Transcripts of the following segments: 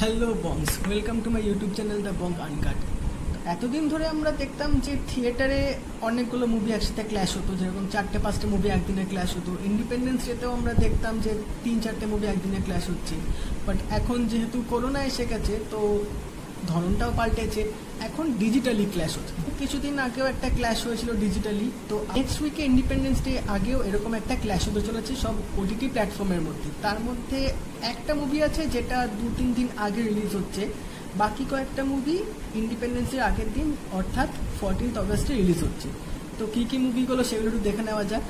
Hello bongs, welcome to my YouTube channel the Bong Uncut. এতদিন ধরে আমরা দেখতাম যে থিয়েটারে অনেকগুলো মুভি একসাথে ক্ল্যাশ হতো, যেরকম 4-5টে মুভি একদিনে ক্ল্যাশ হতো। ইন্ডিপেন্ডেন্স ডেতেও আমরা দেখতাম যে 3-4টে মুভি একদিনে ক্ল্যাশ হচ্ছে। বাট এখন যেহেতু করোনা এসে গেছে, তো ধরনটাও পাল্টেছে, এখন ডিজিটালি ক্ল্যাশ হচ্ছে। কিছুদিন আগেও একটা ক্ল্যাশ হয়েছিল ডিজিটালি, তো নেক্সট উইকে ইন্ডিপেন্ডেন্স ডে আগেও এরকম একটা ক্ল্যাশ হতে চলেছে সব ওটিটি প্ল্যাটফর্মের মধ্যে। তার মধ্যে একটা মুভি আছে যেটা 2-3 দিন আগে রিলিজ হচ্ছে, বাকি কয়েকটা মুভি ইন্ডিপেন্ডেন্সের আগের দিন অর্থাৎ 14th অগস্টে রিলিজ হচ্ছে। তো কী কী মুভিগুলো সেগুলো একটু দেখে নেওয়া যাক।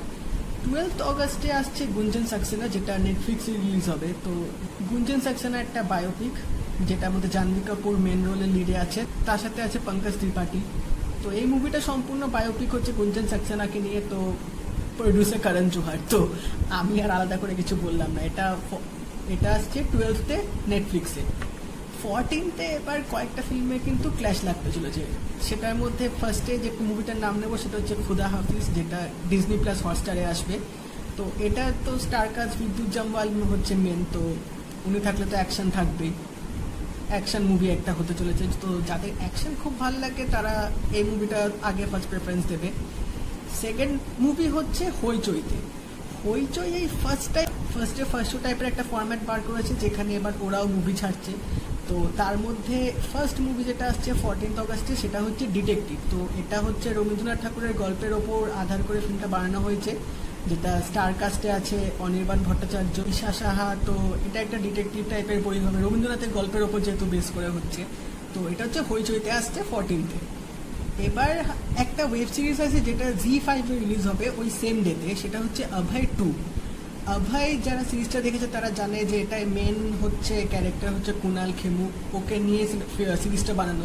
12th অগস্টে আসছে গুঞ্জন সাক্সেনা, যেটা নেটফ্লিক্সে রিলিজ হবে। তো গুঞ্জন সাক্সেনা একটা বায়োপিক, যেটার মধ্যে জাহ্নবী কাপুর মেন রোলের লিডে আছে, তার সাথে আছে পঙ্কজ ত্রিপাঠী। তো এই মুভিটা সম্পূর্ণ বায়োপিক হচ্ছে গুঞ্জন সাক্সেনাকে নিয়ে। তো প্রডিউসার করণ জোহার। তো আমি আর আলাদা করে কিছু বললাম না। এটা আসছে 12th নেটফ্লিক্সে। 14th এবার কয়েকটা ফিল্মে কিন্তু ক্ল্যাশ লাগতে চলেছে। সেটার মধ্যে ফার্স্টে যে মুভিটার নাম নেবো সেটা হচ্ছে খুদা হাফিজ, যেটা ডিজনি প্লাস হটস্টারে আসবে। তো এটা তো স্টার কাস্ট, বিদ্যুৎ জামওয়াল হচ্ছে মেন। তো উনি থাকলে তো অ্যাকশন থাকবেই, অ্যাকশন মুভি একটা হতে চলেছে। তো যাদের অ্যাকশন খুব ভালো লাগে তারা এই মুভিটা আগে ফার্স্ট প্রেফারেন্স দেবে। সেকেন্ড মুভি হচ্ছে হইচইতে। হইচই এই ফার্স্ট শো টাইপের একটা ফরম্যাট বার করেছে, যেখানে এবার ওরাও মুভি ছাড়ছে। তো তার মধ্যে ফার্স্ট মুভি যেটা আসছে 14th অগস্টে, সেটা হচ্ছে ডিটেকটিভ। তো এটা হচ্ছে রবীন্দ্রনাথ ঠাকুরের গল্পের ওপর আধার করে ফিল্মটা বানানো হয়েছে, যেটা স্টার কাস্টে আছে অনির্বাণ ভট্টাচার্য, ঈশা সাহা। তো এটা একটা ডিটেকটিভ টাইপের বই হবে, রবীন্দ্রনাথের গল্পের ওপর যেহেতু বেস করে হচ্ছে। তো এটা হচ্ছে হইচইতে আসছে 14th। এবার একটা ওয়েব সিরিজ আছে যেটা ZEE5 এ রিলিজ হবে ওই সেম ডেতে, সেটা হচ্ছে অভয় 2। অভয় যারা সিরিজটা দেখেছে তারা জানে যে এটাই মেন হচ্ছে ক্যারেক্টার হচ্ছে কুনাল খেমু, ওকে নিয়ে সিরিজটা বানানো।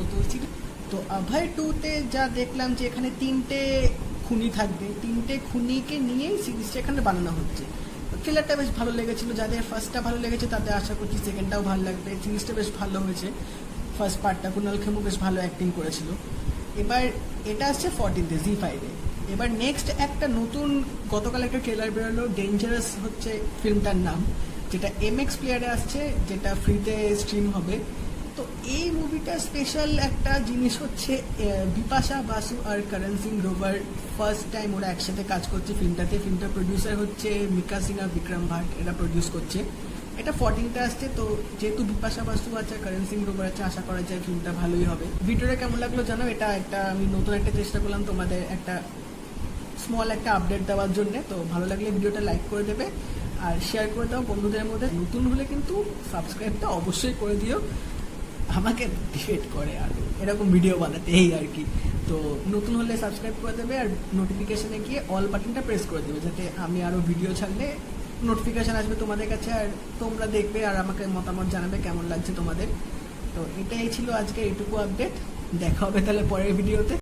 তো অভয় 2-তে যা দেখলাম যে এখানে 3টে খুনি থাকবে, 3টে খুনিকে নিয়েই সিরিজটা এখানে বানানো হচ্ছে। ট্রেলারটা বেশ ভালো লেগেছিল, যাদের ফার্স্টটা ভালো লেগেছে তাদের আশা করছি সেকেন্ডটাও ভালো লাগবে। সিরিজটা বেশ ভালো হয়েছে, ফার্স্ট পার্টটা কুনাল খেমু বেশ ভালো অ্যাক্টিং করেছিল। এবার এটা আসছে 14th ZEE5-এ। এবার নেক্সট একটা নতুন গতকাল একটা ট্রেলার বেরোলো, ডেঞ্জারাস হচ্ছে ফিল্মটার নাম, যেটা MX প্লেয়ারে আসছে, যেটা ফ্রিতে স্ট্রিম হবে। তো এই মুভিটা স্পেশাল একটা জিনিস হচ্ছে বিপাশা বাসু আর করণ সিং গ্রোভার ফার্স্ট টাইম ওরা একসাথে কাজ করছে ফিল্মটাতে। ফিল্মটার প্রডিউসার হচ্ছে মিকা সিং আর বিক্রম ভাট, এরা প্রডিউস করছে। এটা 14th আসছে। তো যেহেতু বিপাশা বাসু আছে, করণ সিং গ্রোভার আছে, আশা করা যায় ফিল্মটা ভালোই হবে। ভিডিওটা কেমন লাগলো জানো। এটা একটা আমি নতুন একটা চেষ্টা করলাম তোমাদের একটা স্মল একটা আপডেট দেওয়ার জন্য। তো ভালো লাগলে ভিডিওটা লাইক করে দেবে আর শেয়ার করে দাও বন্ধুদের মধ্যে। নতুন হলে কিন্তু সাবস্ক্রাইবটা অবশ্যই করে দিও, আমাকে মোটিভেট করে আর এরকম ভিডিও বানাতে, এই আর কি। তো নতুন হলে সাবস্ক্রাইব করে দেবে আর নোটিফিকেশানে গিয়ে অল বাটনটা প্রেস করে দেবে, যাতে আমি আরও ভিডিও ছাড়লে নোটিফিকেশান আসবে তোমাদের কাছে আর তোমরা দেখবে আর আমাকে মতামত জানাবে কেমন লাগছে তোমাদের। তো এটাই ছিল আজকে এইটুকু আপডেট। দেখা হবে তাহলে পরের ভিডিওতে।